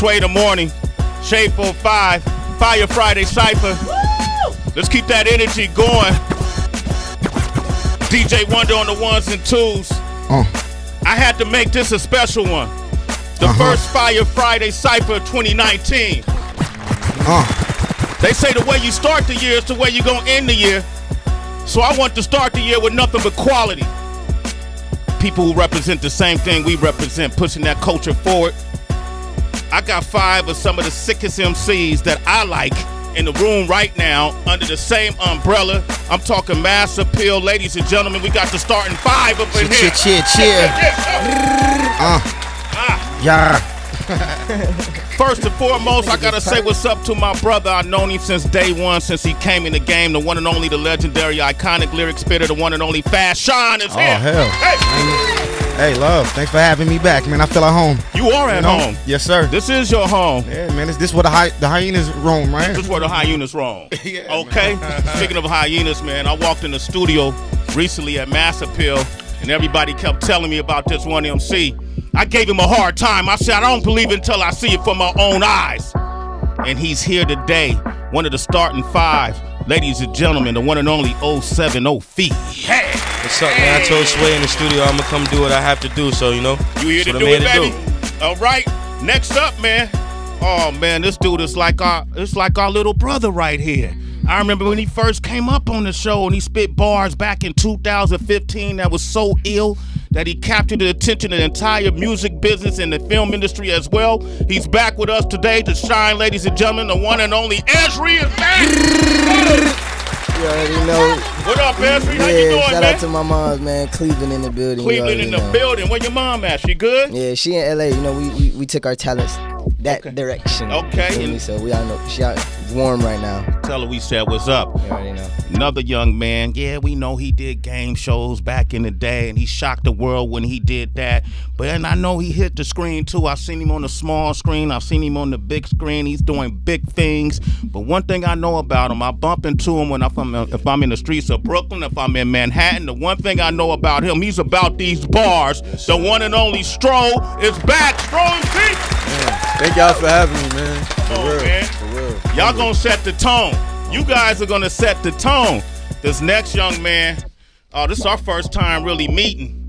Sway the Morning, Shade 45, Fire Friday Cypher. Let's keep that energy going. DJ Wonder on the ones and twos. I had to make this a special one. The first Fire Friday Cypher 2019. They say the way you start the year is the way you're going to end the year. So I want to start the year with nothing but quality. People who represent the same thing we represent, pushing that culture forward. I got 5 of some of the sickest MCs that I like in the room right now under the same umbrella. I'm talking Mass Appeal. Ladies and gentlemen, we got the starting 5 up in here. Cheer. Yeah. First and foremost, I gotta say what's up to my brother. I've known him since day one, since he came in the game. The one and only, the legendary, iconic lyric spitter, the one and only Fast Sean is here. Oh, hell. Hey, love, thanks for having me back, man. I feel at home. You are at home. Yes, sir. This is your home. Yeah, man. This is where the hyenas roam, right? This is where the hyenas roam. Yeah, okay? Speaking of hyenas, man, I walked in the studio recently at Mass Appeal, and everybody kept telling me about this one MC. I gave him a hard time. I said, I don't believe it until I see it for my own eyes. And he's here today, one of the starting 5. Ladies and gentlemen, the one and only 070 Feet. Hey! What's up, man? I told Sway in the studio I'm going to come do what I have to do, so, you know. You here to do it, baby? All right. Next up, man. Oh, man, this dude is like our little brother right here. I remember when he first came up on the show and he spit bars back in 2015 that was so ill that he captured the attention of the entire music business and the film industry as well. He's back with us today to shine, ladies and gentlemen. The one and only Esri is back. You already know. What up, Esri? How you doing, man? Shout out to my moms, man. Cleveland in the building. Cleveland in the building. Where your mom at? She good? Yeah, she in LA. You know, we took our talents that direction. Okay. So we all know she out. It's warm right now. Tell her we said what's up. You already know. Another young man. Yeah, we know he did game shows back in the day, and he shocked the world when he did that. And I know he hit the screen too. I've seen him on the small screen. I've seen him on the big screen. He's doing big things. But one thing I know about him, I bump into him if I'm in the streets of Brooklyn, if I'm in Manhattan. The one thing I know about him, he's about these bars. The one and only Stro is back. Stro MC. Thank y'all for having me, man. For real, man. For real. Y'all gonna set the tone. You guys are gonna set the tone. This next young man, this is our first time really meeting.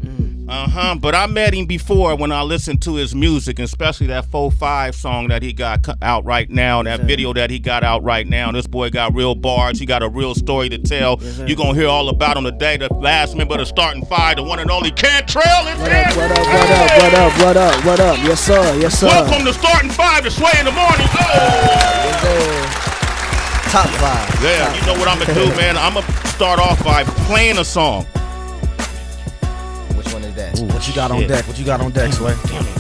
But I met him before when I listened to his music, especially that 4-5 song that he got out right now, that video that he got out right now. This boy got real bars. He got a real story to tell. You're going to hear all about him today. The last member of the starting 5, the one and only Cantrell is here. What up? Yes, sir. Welcome to starting 5 to Sway in the Morning. Top 5. Yeah, you know what I'm going to do, man. I'm going to start off by playing a song. Which one is that? Ooh, what you got on deck? What you got on deck, Sway?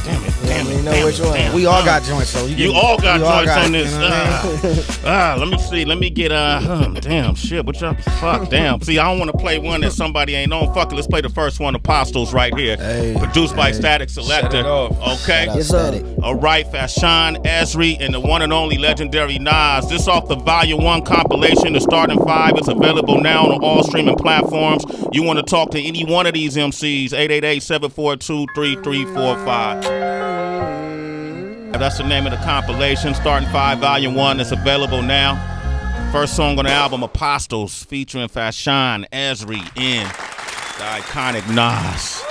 Damn it. You know which one? We all got joints, so you all got joints on this. You know let me see. Let me get damn shit. What y'all? Fuck, damn. See, I don't want to play one that somebody ain't on. Fuck it. Let's play the first one, Apostles, right here. Produced by Static Selector. Okay. Yes, sir. All right, Fashawn, Esri, and the one and only legendary Nas. This off the Volume 1 compilation. The starting 5 is available now on all streaming platforms. You want to talk to any one of these MCs? 888-742-3345. That's the name of the compilation, Starting 5, Volume 1. It's available now. First song on the album, Apostles, featuring Fashawn, Esri, and the iconic Nas.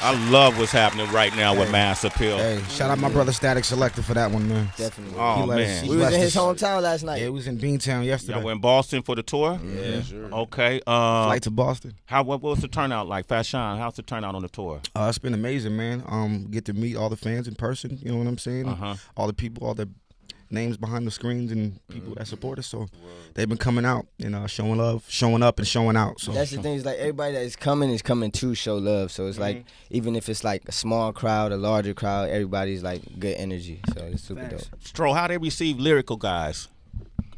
I love what's happening right now with Mass Appeal. Hey, shout out my brother Static Selector for that one, man. Definitely. Oh, man. We was in his hometown last night. Yeah, it was in Beantown yesterday. Y'all were in Boston for the tour? Yeah. Sure. Okay. Flight to Boston. What was the turnout like? Fashawn, how's the turnout on the tour? It's been amazing, man. Get to meet all the fans in person, you know what I'm saying? All the people, all the names behind the screens and people that support us. So they've been coming out and showing love, showing up and showing out. So that's the thing, is like everybody that is coming to show love. So it's like, even if it's like a small crowd, a larger crowd, everybody's like good energy. So it's super dope. Stro, how they receive Lyrical guys?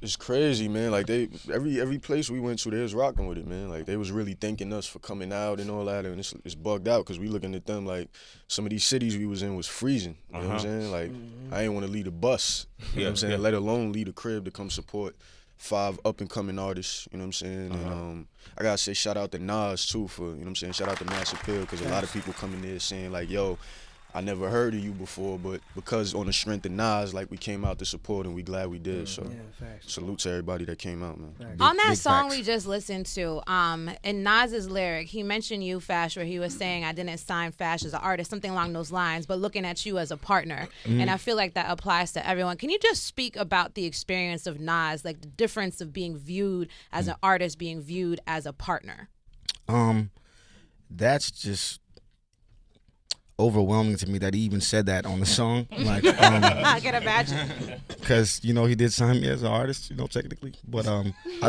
It's crazy, man. Like every place we went to, they was rocking with it, man. Like they was really thanking us for coming out and all that, and it's bugged out because we looking at them like some of these cities we was in was freezing. You know what I'm saying? Like I ain't want to leave a bus. You know what I'm saying? Let alone leave a crib to come support 5 up and coming artists. You know what I'm saying? And I gotta say shout out to Nas too for, you know what I'm saying? Shout out to Mass Appeal because a lot of people coming there saying like, yo, I never heard of you before, but because on the strength of Nas, like we came out to support and we glad we did. So salute to everybody that came out, man. On that big song facts. we just listened to, in Nas's lyric, he mentioned you, Fash, where he was saying, I didn't sign Fash as an artist, something along those lines, but looking at you as a partner. And I feel like that applies to everyone. Can you just speak about the experience of Nas, like the difference of being viewed as an artist, being viewed as a partner? That's just overwhelming to me that he even said that on the song. Like, I can imagine. because he did sign me as an artist, technically. But I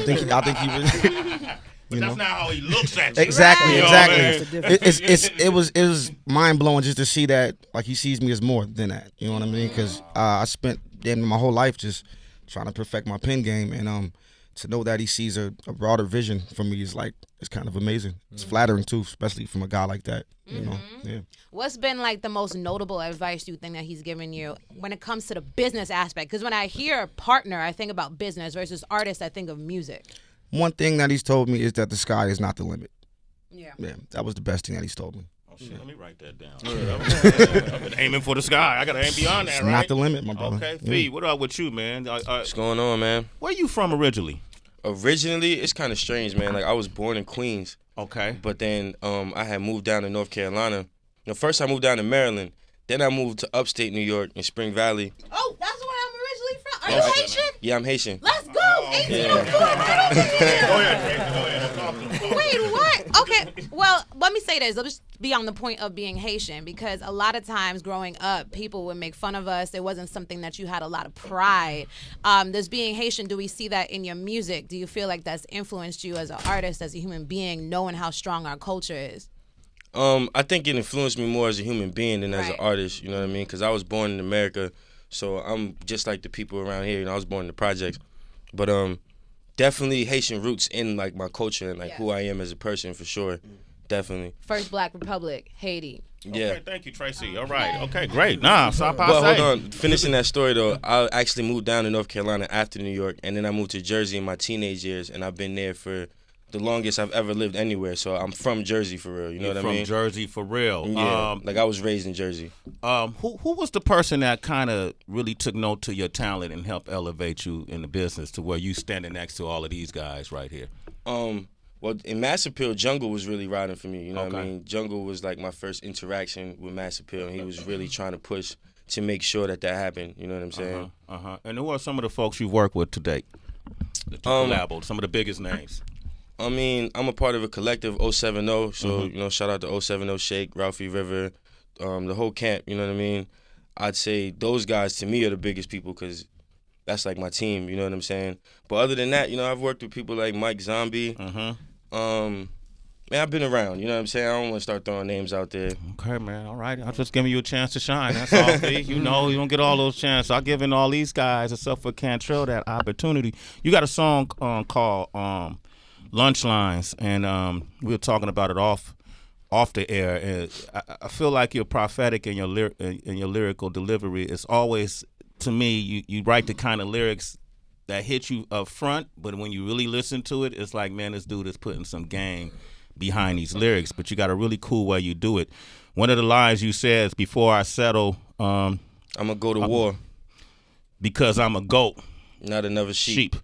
think he was. But that's not how he looks at you. Exactly, Right. exactly. It was mind blowing just to see that, like, he sees me as more than that. You know what I mean? Because I spent my whole life just trying to perfect my pen game, and to know that he sees a broader vision for me is it's kind of amazing. It's flattering too, especially from a guy like that. Yeah. What's been like the most notable advice you think that he's given you when it comes to the business aspect? Because when I hear partner, I think about business versus artist, I think of music. One thing that he's told me is that the sky is not the limit. Yeah. Yeah, that was the best thing that he's told me. Oh, shit, let me write that down. I've been aiming for the sky. I got to aim beyond that, It's right? not the limit, my brother. Okay, Yeah. Fee, what up with you, man? What's going on, man? Where you from originally? Originally, it's kind of strange, man. Like, I was born in Queens, Okay. but then I had moved down to North Carolina. First I moved down to Maryland. Then I moved to upstate New York in Spring Valley. Oh, that's where I'm originally from. Are you Haitian? Yeah, I'm Haitian. Let's go. 1802. Go ahead. Talk to him. Wait, what? Okay, well, let me say this. Let's just be on the point of being Haitian, because a lot of times growing up, people would make fun of us. It wasn't something that you had a lot of pride. This being Haitian, do we see that in your music? Do you feel like that's influenced you as an artist, as a human being, knowing how strong our culture is? I think it influenced me more as a human being than as an Right. artist, you know what I mean? Because I was born in America, so I'm just like the people around here. I was born in the projects. But definitely Haitian roots in, like, my culture and, like, who I am as a person, for sure. Definitely. First Black Republic, Haiti. Yeah. Okay, thank you, Tracy. All right. Okay, great. Nah, stop But hold on, finishing that story though, I actually moved down to North Carolina after New York, and then I moved to Jersey in my teenage years, and I've been there for the longest I've ever lived anywhere. So I'm from Jersey for real. You know what I mean? From Jersey for real. Yeah. Like, I was raised in Jersey. Who was the person that kind of really took note to your talent and helped elevate you in the business to where you standing next to all of these guys right here? Well, in Mass Appeal, Jungle was really riding for me. You know what I Okay. mean? Jungle was like my first interaction with Mass Appeal, and he was really trying to push to make sure that happened. You know what I'm saying? And who are some of the folks you've worked with to date? That you collaborated, some of the biggest names. I mean, I'm a part of a collective 070, so shout out to 070 Shake, Ralphie River, the whole camp. You know what I mean? I'd say those guys to me are the biggest people because that's like my team. You know what I'm saying? But other than that, I've worked with people like Mike Zombie. Man, I've been around. You know what I'm saying? I don't want to start throwing names out there. Okay, man. All right. I'm just giving you a chance to shine. That's all, B. You don't get all those chances. I'm giving all these guys, except for Cantrell, that opportunity. You got a song called Lunch Lines, and we were talking about it off the air. And I feel like you're prophetic in your lyrical delivery. It's always, to me, you write the kind of lyrics that hit you up front, but when you really listen to it, it's like, man, this dude is putting some game behind these lyrics. But you got a really cool way you do it. One of the lines you said is, before I settle, I'm gonna go to war because I'm a goat, not another sheep.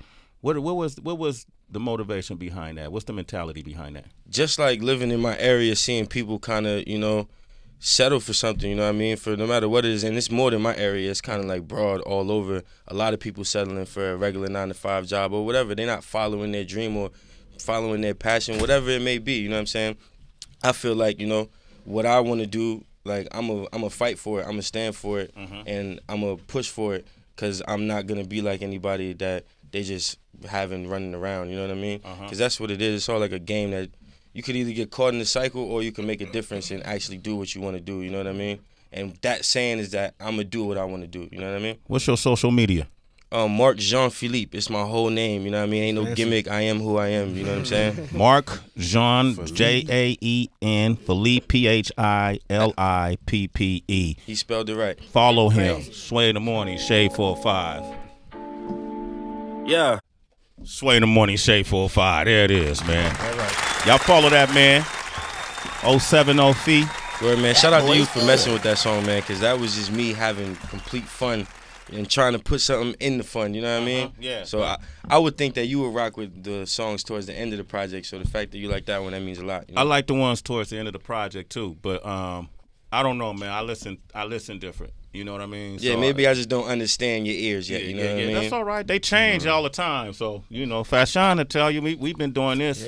What was the motivation behind that? What's the mentality behind that? Just like living in my area, seeing people kind of, settle for something, you know what I mean? For no matter what it is, and it's more than my area, it's kind of like broad all over. A lot of people settling for a regular 9-to-5 job or whatever. They're not following their dream or following their passion, whatever it may be, you know what I'm saying? I feel like, what I want to do, like, I'm a fight for it, I'm going to stand for it, and I'm going to push for it, because I'm not going to be like anybody that they just having running around, you know what I mean? Because that's what it is. It's all like a game that you could either get caught in the cycle or you can make a difference and actually do what you want to do, you know what I mean? And that saying is that I'm going to do what I want to do, you know what I mean? What's your social media? Mark Jean Philippe. It's my whole name, you know what I mean? Ain't no gimmick. I am who I am, you know what I'm saying? Mark Jean, Jaen, Philippe, Phillippe. He spelled it right. Follow him. Sway in the Morning, Shade 45. Yeah. Sway in the Morning, Shade 45. There it is, man. All right. Y'all follow that, man. 070 Fee. Word, man. Shout out to you for messing with that song, man, because that was just me having complete fun and trying to put something in the fun, you know what I mean? Yeah. So I would think that you would rock with the songs towards the end of the project, so the fact that you like that one, that means a lot. You know? I like the ones towards the end of the project too, but I don't know, man. I listen different. You know what I mean? Yeah, so, maybe I just don't understand your ears yet. You know what I mean? That's all right. They change all the time. So Fashion will tell you we've been doing this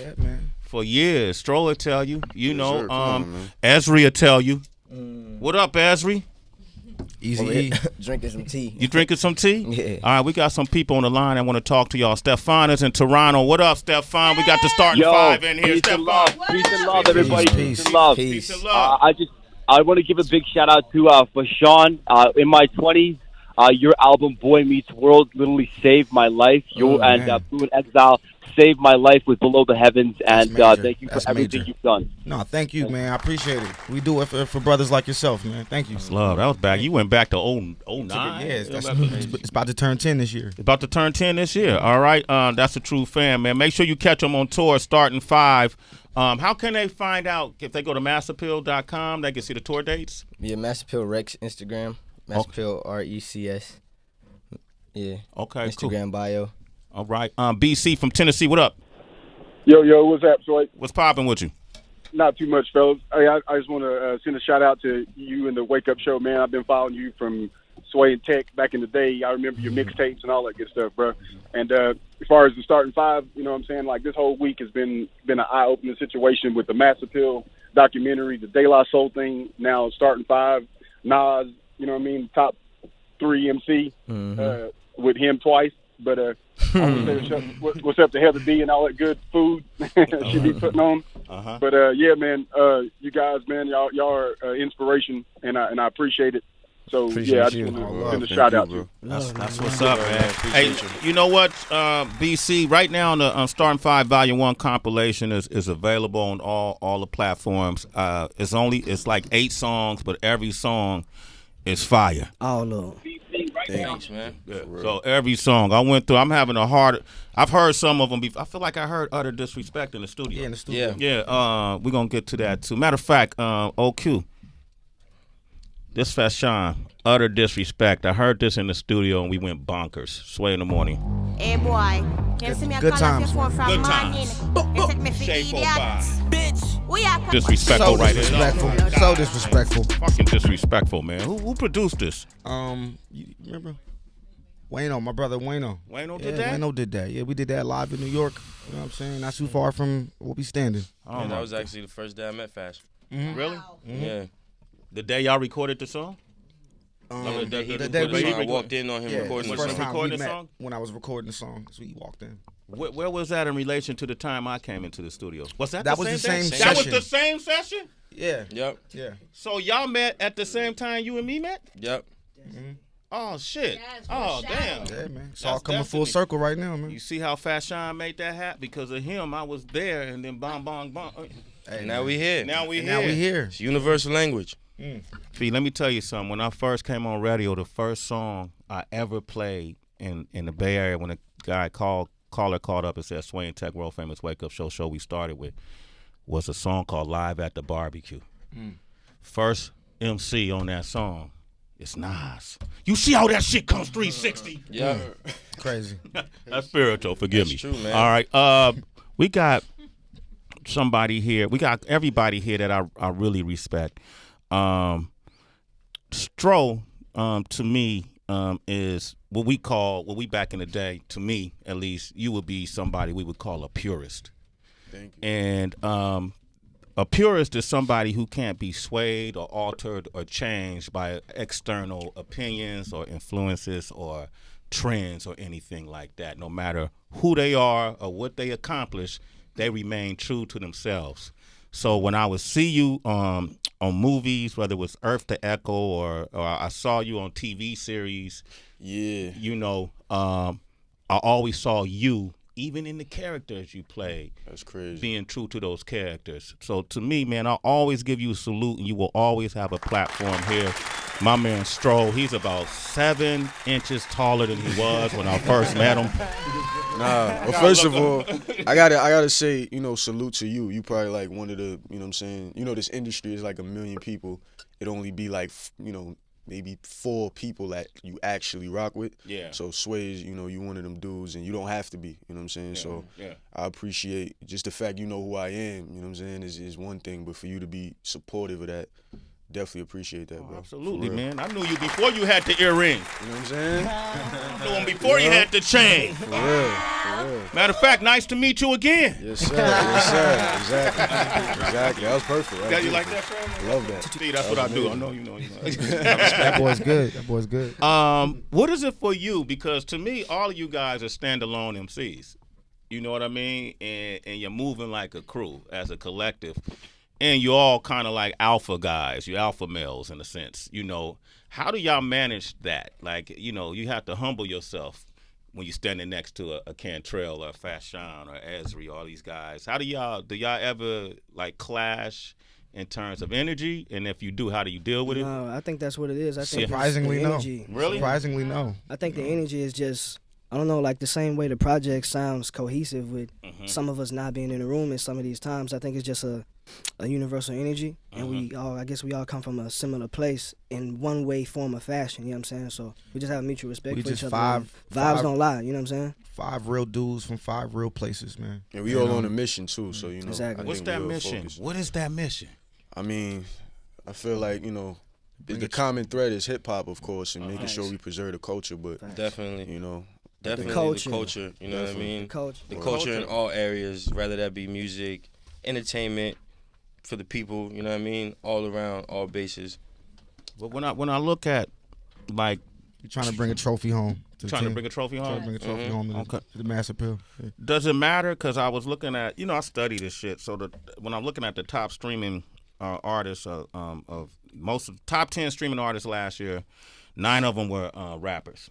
for years. Stroll will tell you. You know, Esri will tell you. What up, Esri? Easy. Drinking some tea. You drinking some tea? Yeah. All right, we got some people on the line that want to talk to y'all. Stefan is in Toronto. What up, Stefan? We got the starting five in here. Peace and love. Peace and love, everybody. Peace. Peace and love. Peace and love. I want to give a big shout out to for Sean. In my 20s, your album "Boy Meets World" literally saved my life. Blue in Exile saved my life with "Below the Heavens," and thank you for everything you've done. No, thank you, man. I appreciate it. We do it for brothers like yourself, man. Thank you. That's love. That was back. You went back to 09. Yeah, it's about to turn 10 this year. About to turn 10 this year. All right. That's a true fan, man. Make sure you catch them on tour starting 5. How can they find out? If they go to massappeal.com, they can see the tour dates? Yeah, Massappeal Rex Instagram. Massappeal RECS. Yeah. Okay, Instagram cool. bio. All right. BC from Tennessee, what up? Yo, what's up, Sway? What's popping with you? Not too much, fellas. I just want to send a shout out to you and the Wake Up Show, man. I've been following you from Sway and Tech back in the day. I remember your mixtapes and all that good stuff, bro. And as far as the starting 5, you know what I'm saying? Like, this whole week has been an eye-opening situation with the Mass Appeal documentary, the De La Soul thing, now starting 5, Nas, you know what I mean, top 3 MC with him twice. But I would say what's up to Heather B and all that good food she be putting on. But yeah, man, you guys, man, y'all are inspiration, and I appreciate it. So yeah, I just want to send a shout out to you. That's what's up, man. Hey, you know what, BC? Right now, the Starting 5 Volume 1 compilation is available on all the platforms. It's like 8 songs, but every song is fire. Oh no. Thanks, man. Yeah. So every song I went through, I've heard some of them before. I feel like I heard Utter Disrespect in the studio. Yeah, in the studio. Yeah. We're gonna get to that too. Matter of fact, OQ. This Fashion, Utter Disrespect. I heard this in the studio and we went bonkers. Sway in the morning. Hey boy, can you see me Good times. from Good morning? times. You take me for Shape idiot. 45. Bitch, we are Disrespectful So right disrespectful. here. So disrespectful. Fucking disrespectful, man. Who produced this? You remember? Wayno, my brother Wayno. Wayno did that? Wayno did that. Yeah, we did that live in New York. You know what I'm saying? Not too far from where we standing. Yeah, that was actually the first day I met Fash. Really? Yeah. The day y'all recorded the song? The day he the recorded day the we- song, I walked in on him recording the the first song. time Recording we the met song? when I was recording the song. So we walked in. Where was that in relation to the time I came into the studio? Was that That the was same the day? same That was session. the same session? Yeah. Yep. Yeah. So y'all met at the same time you and me met? Yep. Oh, shit. Yes, Oh, foreshadow. damn. Yeah, man. It's all That's coming full destiny. circle right now, man. You see how Fashion made that happen? Because of him, I was there, and then bong, bong, bong. And now we here. Now we And here. now we here. It's universal language. Fee, let me tell you something. When I first came on radio, the first song I ever played in the Bay Area, when a guy caller called up and said, Sway and Tech, world famous wake up show we started with, was a song called Live at the Barbecue. First MC on that song is Nas. You see how that shit comes 360? Yeah. Crazy. That's spiritual, forgive me. That's true, man. All right. We got somebody here. We got everybody here that I really respect. Stro, to me, is what we back in the day, to me at least, you would be somebody we would call a purist. Thank you. And a purist is somebody who can't be swayed or altered or changed by external opinions or influences or trends or anything like that. No matter who they are or what they accomplish, they remain true to themselves. So when I would see you on movies, whether it was Earth to Echo or I saw you on TV series, Yeah. you know, I always saw you, even in the characters you played, That's crazy. being true to those characters. So to me, man, I'll always give you a salute, and you will always have a platform here My man Stroll, he's about 7 inches taller than he was when I first met him. Nah, well, first of all, I gotta say, salute to you. You probably like one of the, you know what I'm saying? This industry is like 1 million people. It only be like, maybe 4 people that you actually rock with. Yeah. So Sway is, you one of them dudes, and you don't have to be, you know what I'm saying? Yeah, So yeah. I appreciate just the fact you know who I am, you know what I'm saying, is one thing, but for you to be supportive of that, definitely appreciate that, bro. Absolutely, man. I knew you before you had the earring. You know what I'm saying? I knew him before you had the chain. For real. Matter of fact, nice to meet you again. Yes, sir. Yes, sir. Exactly. That was perfect. Yeah, you like that, Fred? Love that. See, that's what I do. I know you know. That boy's good. That boy's good. What is it for you? Because to me, all of you guys are standalone MCs. You know what I mean? And you're moving like a crew as a collective. And you're all kind of like alpha guys. You're alpha males in a sense. How do y'all manage that? Like, you have to humble yourself when you're standing next to a Cantrell or a Fashawn or Esri, all these guys. Do y'all ever like clash in terms of energy? And if you do, how do you deal with it? No, I think that's what it is. I think Surprisingly, the no. energy. Really? Surprisingly, no. I think the energy is just, I don't know, like the same way the project sounds cohesive with some of us not being in the room at some of these times. I think it's just a universal energy, and I guess we all come from a similar place in one way, form, or fashion. You know what I'm saying? So we just have mutual respect We for just each other. Vibes don't lie. You know what I'm saying? 5 real dudes from 5 real places, man. And we all on a mission too, so Exactly. What's that mission? Focused. What is that mission? I mean, I feel like the common thread is hip hop, of course, and making sure we preserve the culture. But Definitely. Definitely the culture. You know what I mean? The culture in all areas, whether that be music, entertainment, for the people. You know what I mean? All around, all bases. But when I look at like You're trying to bring a trophy home. trying to bring a trophy home. Trying to bring a trophy home to the mass appeal. Yeah. Does it matter? Because I was looking at, I study this shit. So when I'm looking at the top streaming artists of most of the top 10 streaming artists last year, 9 of them were rappers.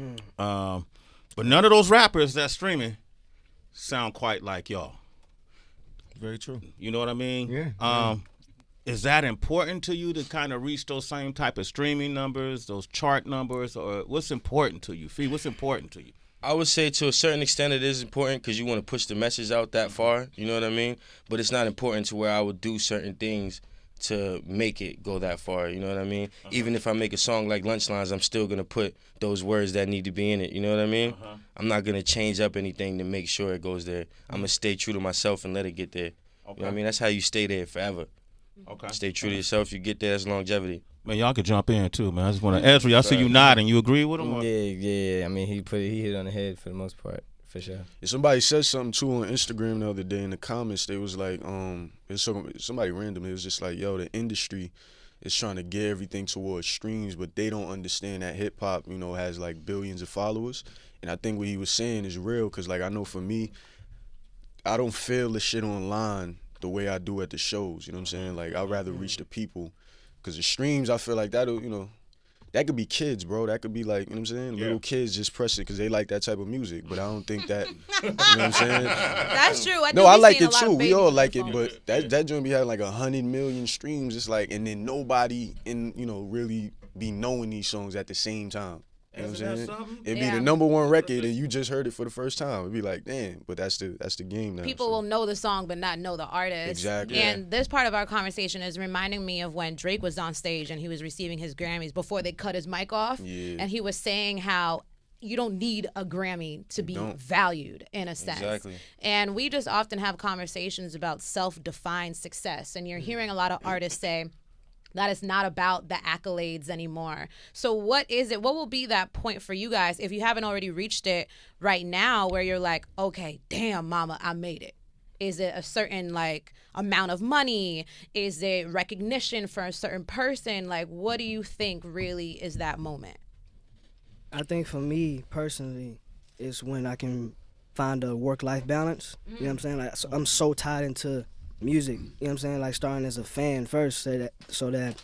But none of those rappers that's streaming sound quite like y'all. Very true. You know what I mean? Yeah. Is that important to you to kind of reach those same type of streaming numbers, those chart numbers, or what's important to you? Fee, what's important to you? I would say to a certain extent it is important because you want to push the message out that far, you know what I mean? But it's not important to where I would do certain things to make it go that far, you know what I mean? Even if I make a song like Lunch Lines, I'm still going to put those words that need to be in it, you know what I mean? I'm not going to change up anything to make sure it goes there. I'm going to stay true to myself and let it get there. You know what I mean? That's how you stay there forever. Okay. Stay true to yourself, you get there, that's longevity. Man, y'all could jump in too, man. I just want to ask you. I see you nodding. You agree with him? Or? Yeah. I mean, he hit it on the head for the most part, for sure. Yeah, somebody said something too on Instagram the other day in the comments. They was like, somebody random. It was just like, yo, the industry is trying to gear everything towards streams, but they don't understand that hip hop, has like billions of followers. And I think what he was saying is real, cause like I know for me, I don't feel the shit online the way I do at the shows. You know what I'm saying? Like I'd rather reach the people, cause the streams, I feel like that'll, that could be kids, bro. That could be like, you know what I'm saying? Little kids just press it because they like that type of music. But I don't think that, you know what I'm saying? That's true. I like it too. We all like it, but that joint be having like 100 million streams. It's like, and then nobody really be knowing these songs at the same time. You know what I'm saying? It'd be the #1 record and you just heard it for the first time. It'd be like, damn, but that's the game now. People will know the song but not know the artist. Exactly. And this part of our conversation is reminding me of when Drake was on stage and he was receiving his Grammys before they cut his mic off. Yeah. And he was saying how you don't need a Grammy to be valued in a sense. Exactly. And we just often have conversations about self-defined success. And you're hearing a lot of artists say, that it's not about the accolades anymore. So what is it? What will be that point for you guys if you haven't already reached it right now where you're like, okay, damn, mama, I made it? Is it a certain like amount of money? Is it recognition for a certain person? Like, what do you think really is that moment? I think for me personally, it's when I can find a work-life balance. You know what I'm saying? Like, I'm so tied into music, you know what I'm saying, like starting as a fan first, so that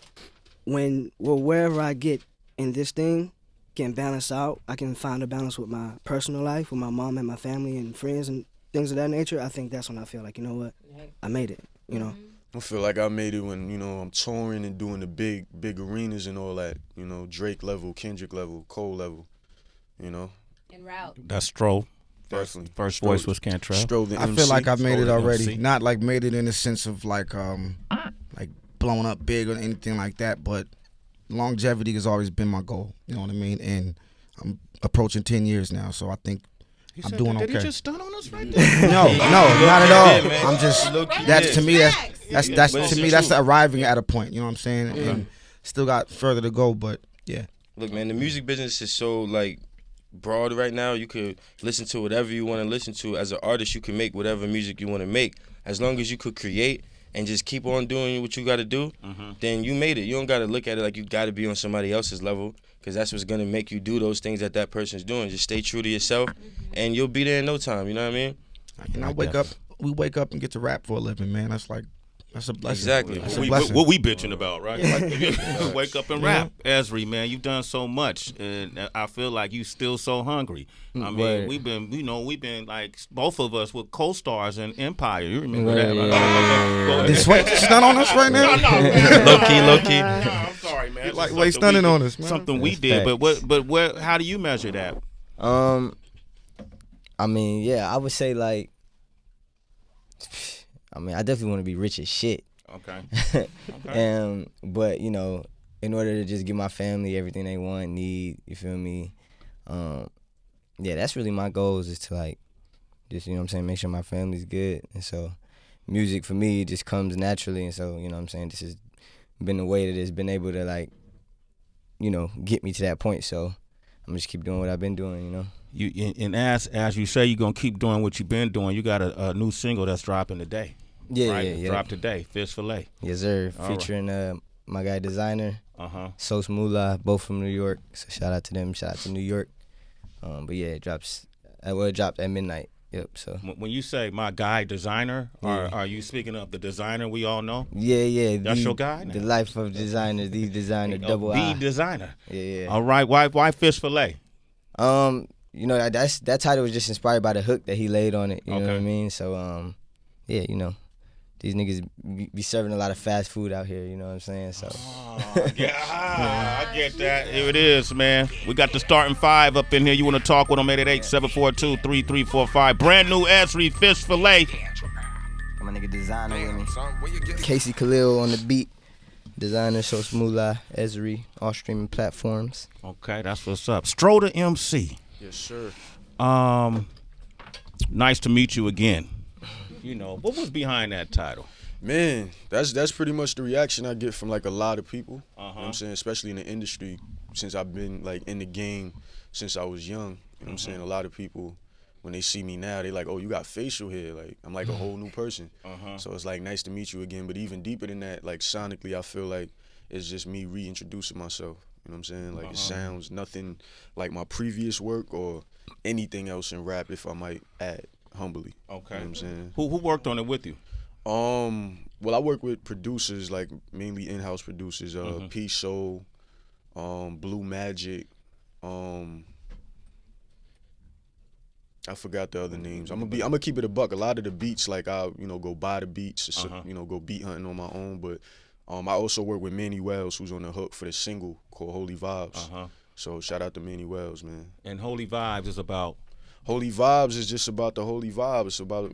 wherever I get in this thing can balance out, I can find a balance with my personal life, with my mom and my family and friends and things of that nature. I think that's when I feel like, you know what, I made it, I feel like I made it when, you know, I'm touring and doing the big arenas and all that, you know, Drake level, Kendrick level, Cole level, you know. En route. That's Stro. Definitely. First voice was Cantrell. Stro the I MC. feel like I've made it Stro the already. MC. Not like made it in the sense of like blown up big or anything like that, but longevity has always been my goal. You know what I mean? And I'm approaching 10 years now, so I think I'm doing okay. Did he just stun on us right there? No, not at all. man. I'm just Low-key that's did. to me that's But to it's me the that's truth. arriving at a point. You know what I'm saying? And still got further to go, but yeah. Look, man, the music business is so like broad right now. You could listen to whatever you want to listen to. As an artist, you can make whatever music you want to make. As long as you could create and just keep on doing what you got to do, then you made it. You don't got to look at it like you got to be on somebody else's level, because that's what's going to make you do those things that person's doing. Just stay true to yourself, and you'll be there in no time. You know what I mean? And we wake up and get to rap for a living, man. That's a blessing. Exactly. That's a What blessing. we bitching about, right? Wake up and rap. Esri, man, you've done so much, and I feel like you still so hungry. I mean, Right. we've been like both of us with co-stars in Empire. You remember Right, that? yeah. Did Sway stun on us right now? Low key. I'm sorry, man. It's Like just Way something stunning we- on us, man. Something we That's did, facts. but where? How do you measure that? I mean, yeah, I would say like, I mean, I definitely want to be rich as shit. Okay. But you know, in order to just give my family everything they want, need, you feel me? Yeah, that's really my goals, is to like, just, you know what I'm saying, make sure my family's good. And so, music for me just comes naturally. And so, you know what I'm saying, this has been the way that it's been able to like, you know, get me to that point. So, I'm just keep doing what I've been doing, you know. And as you say, you're gonna keep doing what you've been doing. You got a new single that's dropping today. Yeah, right? yeah. Dropped today, Fish Fillet. Yes, sir. All right. Featuring my guy Designer, Sos Moolah, both from New York. So shout out to them. Shout out to New York. But yeah, it drops. It dropped at midnight. Yep. So When you say my guy Designer, Yeah. are you speaking of the designer we all know? yeah. That's your guy now? The life of Designer, the Designer, double The I. Designer. Yeah. All right. Why Fish Fillet? You know, that title was just inspired by the hook that he laid on it. You know what I Okay. mean? So yeah, you know, these niggas be serving a lot of fast food out here. You know what I'm saying? So. I get that. Here it is, man. We got the starting five up in here. You want to talk with them? 888-742-3345. Brand new Esri Fish Fillet. My nigga Designer with me. Casey Khalil on the beat. Designer, Sos Moolah, Esri, all streaming platforms. Okay, that's what's up. Stro the MC. Yes, sir. Nice to meet you again. You know, what was behind that title? Man, that's pretty much the reaction I get from like a lot of people. You know what I'm saying? Especially in the industry, since I've been like in the game since I was young. You know what I'm saying? A lot of people, when they see me now, they like, oh, you got facial hair. Like, I'm like a whole new person. So it's like, nice to meet you again. But even deeper than that, like sonically, I feel like it's just me reintroducing myself. You know what I'm saying? Like, it sounds nothing like my previous work or anything else in rap, if I might add, humbly. Okay. You know what I'm saying? Who worked on it with you? Well, I work with producers, like mainly in-house producers, P Soul, Blue Magic, I forgot the other names. I'm gonna keep it a buck. A lot of the beats, like I, go buy the beats, go beat hunting on my own. But I also work with Manny Wells, who's on the hook for the single called Holy Vibes. So shout out to Manny Wells, man. And Holy Vibes is about? Holy Vibes is just about the holy vibe. It's about,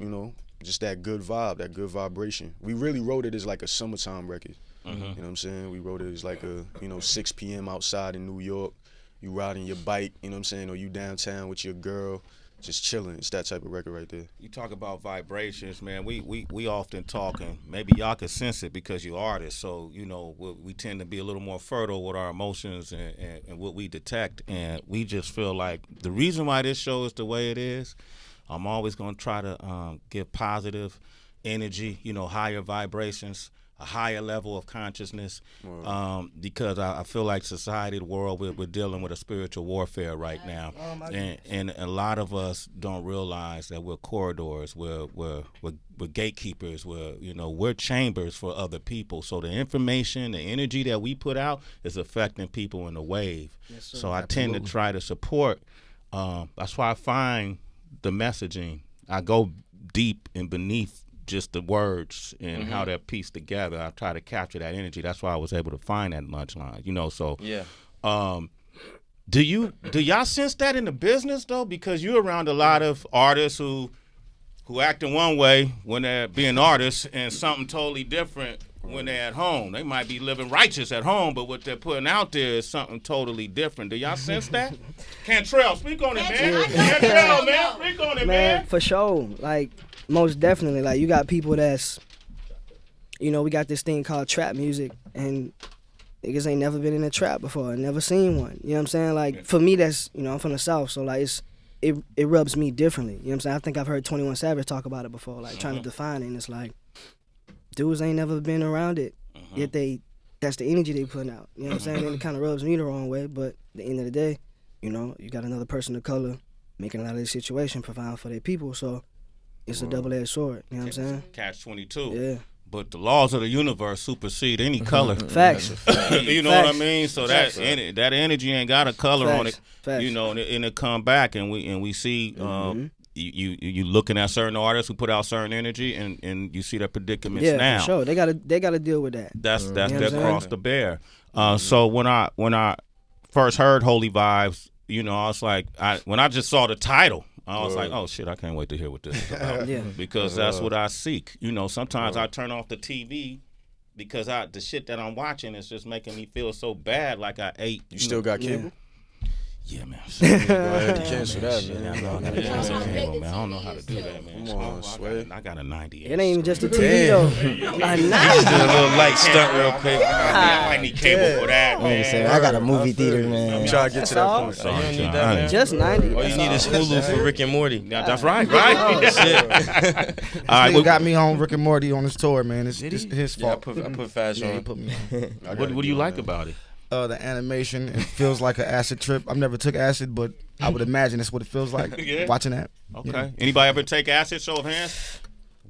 just that good vibe, that good vibration. We really wrote it as like a summertime record. You know what I'm saying? We wrote it as like a, 6 p.m. outside in New York. You riding your bike, you know what I'm saying? Or you downtown with your girl, just chilling. It's that type of record right there. You talk about vibrations, man. We often talk, and maybe y'all can sense it because you artists. So, we tend to be a little more fertile with our emotions and what we detect. And we just feel like the reason why this show is the way it is, I'm always going to try to give positive energy, higher vibrations, a higher level of consciousness, because I feel like society, the world, we're dealing with a spiritual warfare right now, and a lot of us don't realize that we're corridors, we're gatekeepers, we're chambers for other people. So the information, the energy that we put out is affecting people in a wave. Yes, sir. So I tend to try to support. That's why I find the messaging. I go deep and beneath just the words and how they're pieced together. I try to capture that energy. That's why I was able to find that punchline. You know, so Yeah. Do y'all sense that in the business though? Because you're around a lot of artists who act in one way when they're being artists and something totally different when they're at home. They might be living righteous at home, but what they're putting out there is something totally different. Do y'all sense that? Cantrell, speak on it, man. Cantrell, man, speak on it, man. For sure. Like, most definitely. Like, you got people that's, you know, we got this thing called trap music, and niggas ain't never been in a trap before, never seen one. You know what I'm saying? Like, for me, that's, you know, I'm from the South, so, like, it rubs me differently. You know what I'm saying? I think I've heard 21 Savage talk about it before, like, trying to define it, and it's like, dudes ain't never been around it, yet that's the energy they putting out. You know what I'm saying? And it kind of rubs me the wrong way, but at the end of the day, you know, you got another person of color making a lot of this situation, providing for their people, so it's a double-edged sword. You know what I'm saying? Catch-22. Yeah. But the laws of the universe supersede any color. Facts. You know what I mean? So that energy ain't got a color on it. Facts. You know, and it come back, and we see you looking at certain artists who put out certain energy, and you see their predicaments now. Yeah, for sure. They gotta deal with that. That's their cross to bear. So when I first heard Holy Vibes, you know, I was like, when I just saw the title, I was like, oh shit, I can't wait to hear what this is about. Because that's what I seek. You know, sometimes I turn off the TV because the shit that I'm watching is just making me feel so bad, like I ate. You still got cable? Yeah, man. Go ahead and cancel that, man. I don't know how to do that, man. Come on, Sway. I got a 98. It ain't even just the TV though. A 90. Do a little light stunt real quick. I might need cable for that, man. I got a movie theater, man. I'm trying to get to that point. So you don't need that, man. Just 90. All you need is Hulu for Rick and Morty. Yeah, that's right, right? Oh, shit. All right, got me on Rick and Morty on his tour, man. It's his Yeah, I fault. put Fast He on. put me on. What do you like about it? The animation, it feels like an acid trip. I've never took acid, but I would imagine that's what it feels like watching that. Okay. Yeah. Anybody ever take acid? Show of hands.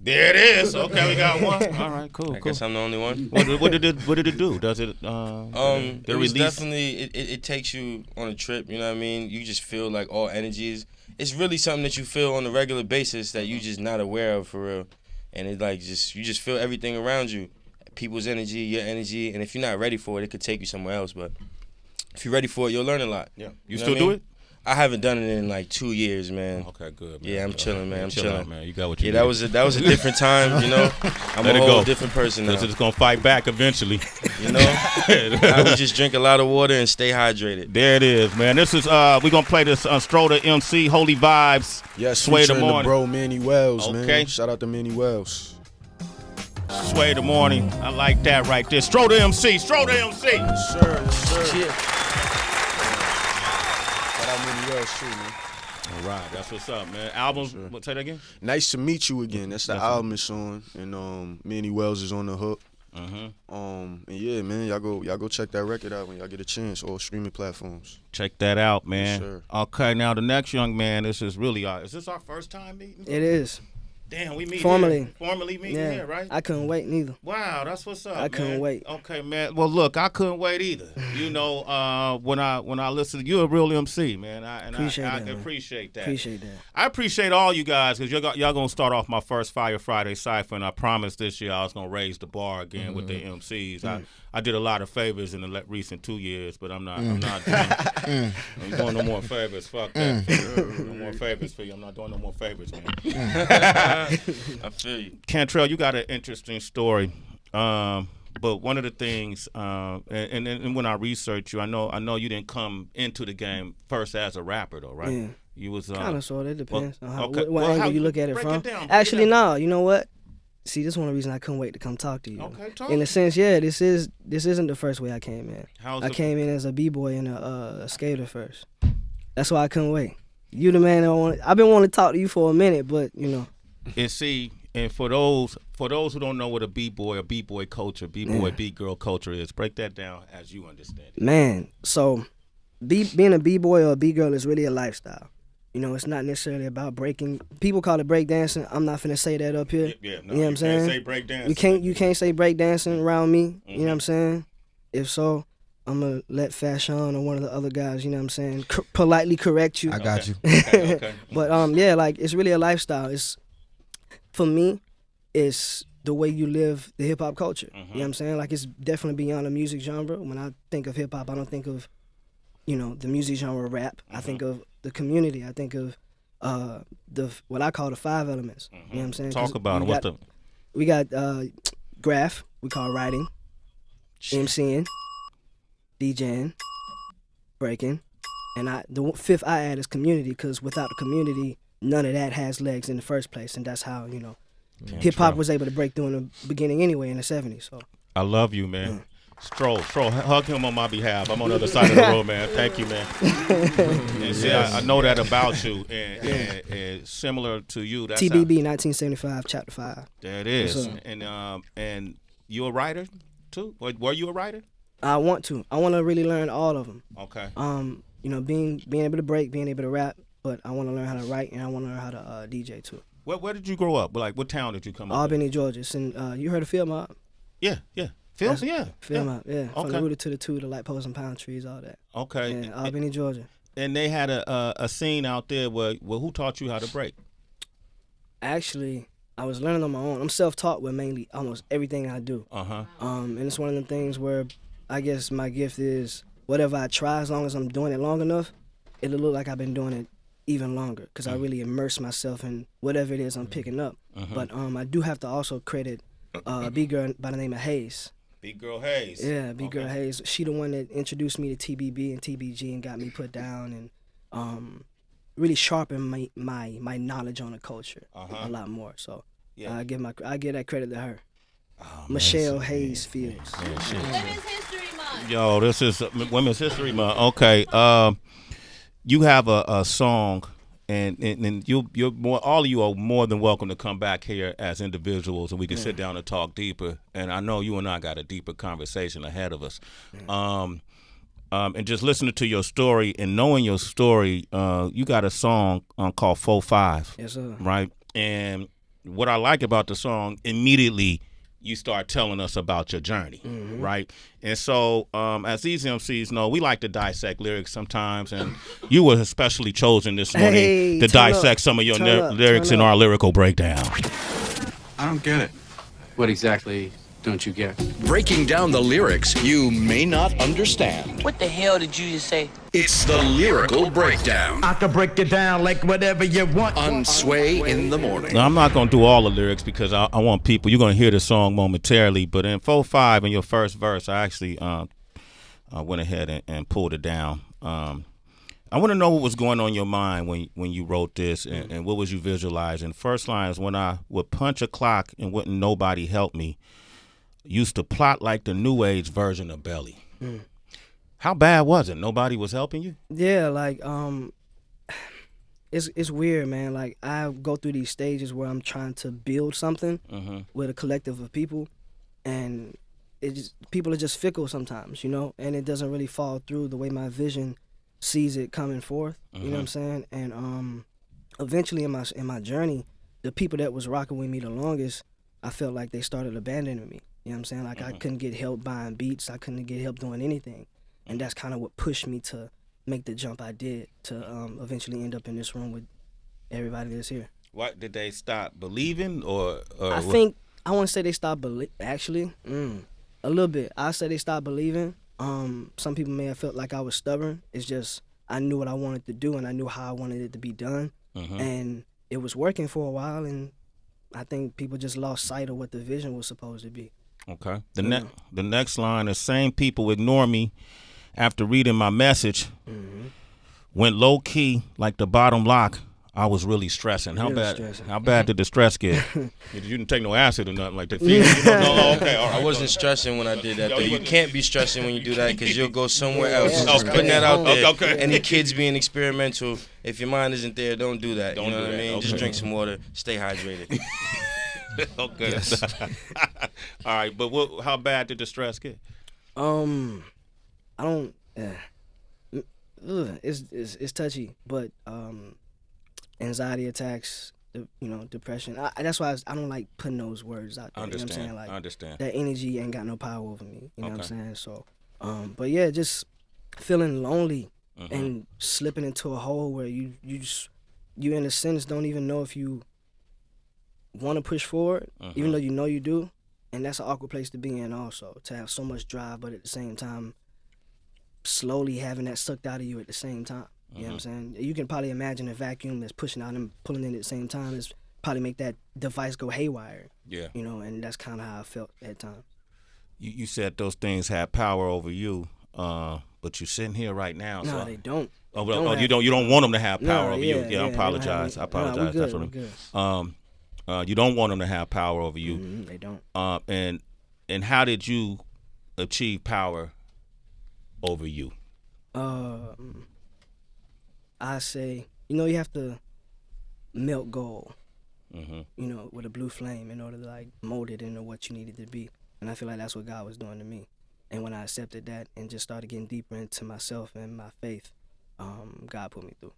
There it is. Okay, we got one. All right, cool. I guess I'm the only one. What did it do? Does it? It was definitely it takes you on a trip. You know what I mean? You just feel like all energies. It's really something that you feel on a regular basis that you just not aware of for real, and it like you just feel everything around you. People's energy, your energy, and if you're not ready for it, it could take you somewhere else. But if you're ready for it, you'll learn a lot. Yeah. You know still what I do mean? it? I haven't done it in like 2 years, man. Okay, good. Man. Yeah, I'm chilling, man. I'm Chill chilling. out, man. You got what you need. That was a different time, you know. I'm Let a it whole go. different person now. It's gonna fight back eventually. You know, I would just drink a lot of water and stay hydrated. There it is, man. This is we're gonna play this Stroder MC Holy Vibes. Yes, Sway the featuring the morning. bro Manny Wells, Okay. man. Shout out to Manny Wells. Sway the morning. I like that right there. Stroder MC. Stroder MC. Yes, sir. Yes, sir. Cheers. Shout out Manny Wells too, man. All right, that's what's up, man. Album. Sure. What? Say that again. Nice to meet you again. That's the album it's on, and Manny Wells is on the hook. And yeah, man, y'all go check that record out when y'all get a chance. All streaming platforms. Check that out, man. Yes, sir. Okay, now the next young man. This is really is this our first time meeting? It is. Damn, we meet Formally. here. Formally meeting Yeah. here, right? I couldn't wait neither. Wow, that's what's up. I couldn't man. wait. Okay, man. Well, look, I couldn't wait either. You know, when I listen, you're a real MC, man. I Appreciate that, man. appreciate that. Appreciate that. I appreciate all you guys because y'all gonna start off my first Fire Friday cypher, and I promised this year I was gonna raise the bar again with the MCs. I did a lot of favors in the recent 2 years, but I'm not doing no more favors. Fuck that. No more favors for you. I'm not doing no more favors, man. I feel you. Cantrell, you got an interesting story. But one of the things, and when I researched you, I know you didn't come into the game first as a rapper, though, right? Yeah. You was Kind of, sort of. It depends on okay. what Well, angle how- you look at it break from. it down, break it Actually, down. no. You know what? See, this is one of the reasons I couldn't wait to come talk to you. Okay, talk. In a sense, yeah, this isn't the first way I came in. I the- came in as a b-boy and a skater first. That's why I couldn't wait. You the man I've been wanting to talk to you for a minute, but you know. And see, and for those who don't know what a b-boy culture, b-boy, b-girl culture is, break that down as you understand it. Man, so being a b-boy or a b-girl is really a lifestyle. You know, it's not necessarily about breaking. People call it breakdancing. I'm not finna say that up here. Yeah, no, you know what I'm saying? Can't say breakdancing. You can't say breakdancing around me. You know what I'm saying? If so, I'm gonna let Fashion or one of the other guys, you know what I'm saying, politely correct you. I got you. Okay. But yeah, like it's really a lifestyle. It's for me, it's the way you live the hip hop culture. You know what I'm saying? Like it's definitely beyond a music genre. When I think of hip hop, I don't think of, the music genre rap. I think of the community. I think of what I call the 5 elements. You know what I'm saying? Talk about it. We got graph, we call writing, MCing, DJing, breaking, and the 5th I add is community, because without the community, none of that has legs in the first place, and that's how hip hop was able to break through in the beginning anyway in the 70s. So I love you, man. Stroll, hug him on my behalf. I'm on the other side of the road, man. Thank you, man. And see, I know that about you, and similar to you. That's TBB 1975, Chapter 5. That is, and you a writer too? Were you a writer? I want to really learn all of them. Okay. Being able to break, being able to rap, but I want to learn how to write, and I want to learn how to DJ too. Where did you grow up? Like, what town did you come up in? Albany, Georgia. And you heard of Field Mob? Yeah. Field Mob, yeah. From the rooted to the two, the light poles and palm trees, all that. Okay. Yeah, Albany, Georgia. And they had a scene out there where who taught you how to break? Actually, I was learning on my own. I'm self-taught with mainly almost everything I do. And it's one of the things where I guess my gift is whatever I try, as long as I'm doing it long enough, it'll look like I've been doing it even longer, because I really immerse myself in whatever it is I'm picking up. But I do have to also credit a B-girl by the name of Hayes. B-girl Hayes. Yeah, B-girl Hayes. She the one that introduced me to TBB and TBG and got me put down, and really sharpened my knowledge on the culture a lot more. So I give that credit to her. Michelle Hayes Fields. Women's History Month. Yo, this is Women's History Month. Okay. You have a song, and you're more. All of you are more than welcome to come back here as individuals, and we can sit down and talk deeper. And I know you and I got a deeper conversation ahead of us. And just listening to your story and knowing your story, you got a song called 4-5. Yes, sir. Right. And what I like about the song, immediately you start telling us about your journey, right? And so, as these MCs know, we like to dissect lyrics sometimes, and you were especially chosen this morning to dissect some of your lyrics in our lyrical breakdown. I don't get it. What exactly don't you get? Breaking down the lyrics you may not understand. What the hell did you just say? It's the Lyrical Breakdown. I can break it down like whatever you want. On Sway in the Morning. Now, I'm not going to do all the lyrics because I want people, you're going to hear the song momentarily, but in 4-5, in your first verse, I actually went ahead and pulled it down. I want to know what was going on in your mind when you wrote this, and what was you visualizing. First line is, when I would punch a clock and wouldn't nobody help me, used to plot like the new age version of Belly. How bad was it? Nobody was helping you? Yeah, like it's weird, man. Like I go through these stages where I'm trying to build something with a collective of people, and people are just fickle sometimes, and it doesn't really fall through the way my vision sees it coming forth. You know what I'm saying? And eventually in my journey, the people that was rocking with me the longest, I felt like they started abandoning me. You know what I'm saying? Like I couldn't get help buying beats. I couldn't get help doing anything. And that's kind of what pushed me to make the jump I did to eventually end up in this room with everybody that's here. What, did they stop believing or I think, I want to say they stopped actually, a little bit. I say they stopped believing. Some people may have felt like I was stubborn. It's just I knew what I wanted to do and I knew how I wanted it to be done. And it was working for a while, and I think people just lost sight of what the vision was supposed to be. Okay. The next line, the same people ignore me after reading my message. Went low key like the bottom lock. I was really stressing. How bad did the stress get? You didn't take no acid or nothing like that. No, okay, all right. I wasn't stressing when I did that, though. You can't be stressing when you do that because you'll go somewhere else. Just putting that out there. Okay. Any kids being experimental, if your mind isn't there, don't do that. You know what I mean? Just drink some water. Stay hydrated. Okay. Yes. All right, but how bad did the stress get? I don't. It's touchy, but anxiety attacks, depression. That's why I don't like putting those words out there. Understand. You know what I'm saying? Like, I understand. That energy ain't got no power over me. You know what I'm saying? So, but yeah, just feeling lonely and slipping into a hole where you in a sense don't even know if you want to push forward, even though you know you do, and that's an awkward place to be in also, to have so much drive, but at the same time, slowly having that sucked out of you at the same time. You know what I'm saying? You can probably imagine a vacuum that's pushing out and pulling in at the same time. It's probably make that device go haywire. Yeah. You know, and that's kind of how I felt at times. You said those things had power over you, but you're sitting here right now. No, so they don't. You don't want them to have power over you. Yeah, I apologize. I apologize. Good, That's what you don't want them to have power over you. They don't. And how did you achieve power over you? I say, you have to melt gold, with a blue flame in order to like mold it into what you needed to be. And I feel like that's what God was doing to me. And when I accepted that and just started getting deeper into myself and my faith, God put me through,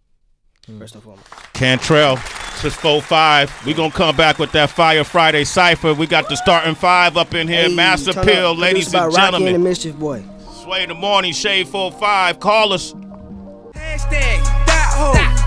first and foremost. Cantrell, 645. We're going to come back with that Fire Friday Cypher. We got the starting five up in here. Hey, Master Pill, ladies and Rocky and the gentlemen. Mischief Boy. Sway in the morning, Shade 45. Call us. Hashtag that hoe.